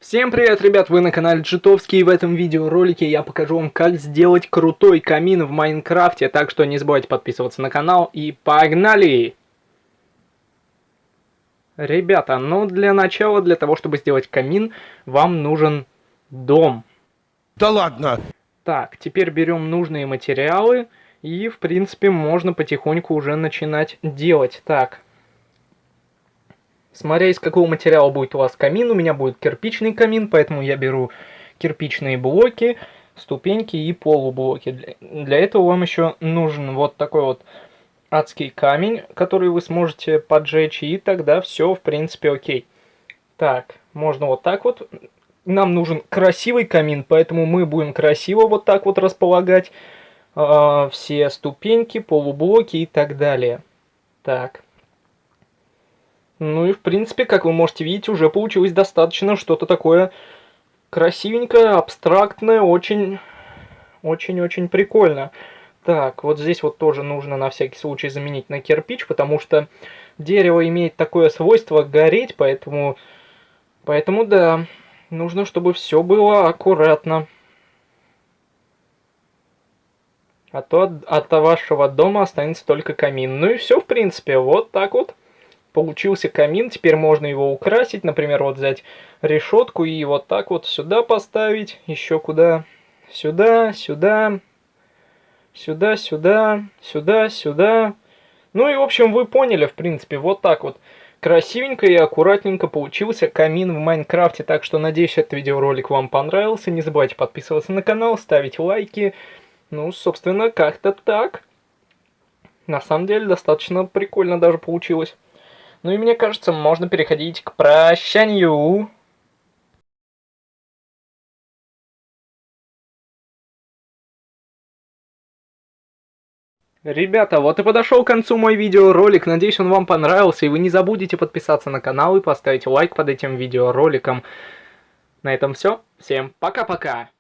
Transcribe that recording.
Всем привет, ребят, вы на канале Джитовский, и в этом видеоролике я покажу вам, как сделать крутой камин в Майнкрафте, так что не забывайте подписываться на канал и погнали! Ребята, ну для начала, для того чтобы сделать камин, вам нужен дом. Да ладно! Так, теперь берем нужные материалы и в принципе можно потихоньку уже начинать делать. Так. Смотря из какого материала будет у вас камин, у меня будет кирпичный камин, поэтому я беру кирпичные блоки, ступеньки и полублоки. Для этого вам еще нужен вот такой вот адский камень, который вы сможете поджечь, и тогда все в принципе окей. Так, можно вот так вот. Нам нужен красивый камин, поэтому мы будем красиво вот так вот располагать все ступеньки, полублоки и так далее. Так. Ну и в принципе, как вы можете видеть, уже получилось достаточно что-то такое красивенькое, абстрактное, очень-очень прикольно. Так, вот здесь вот тоже нужно на всякий случай заменить на кирпич, потому что дерево имеет такое свойство гореть, поэтому да, нужно, чтобы все было аккуратно. А то от вашего дома останется только камин. Ну и все, в принципе, вот так вот. Получился камин, теперь можно его украсить, например, вот взять решетку и вот так вот сюда поставить, еще куда, сюда, сюда, сюда, сюда, сюда, сюда. Ну и в общем вы поняли, в принципе, вот так вот красивенько и аккуратненько получился камин в Майнкрафте, так что надеюсь, этот видеоролик вам понравился, не забывайте подписываться на канал, ставить лайки, ну, собственно, как-то так. На самом деле достаточно прикольно даже получилось. Ну и мне кажется, можно переходить к прощанию. Ребята, вот и подошел к концу мой видеоролик. Надеюсь, он вам понравился. И вы не забудете подписаться на канал и поставить лайк под этим видеороликом. На этом все. Всем пока-пока.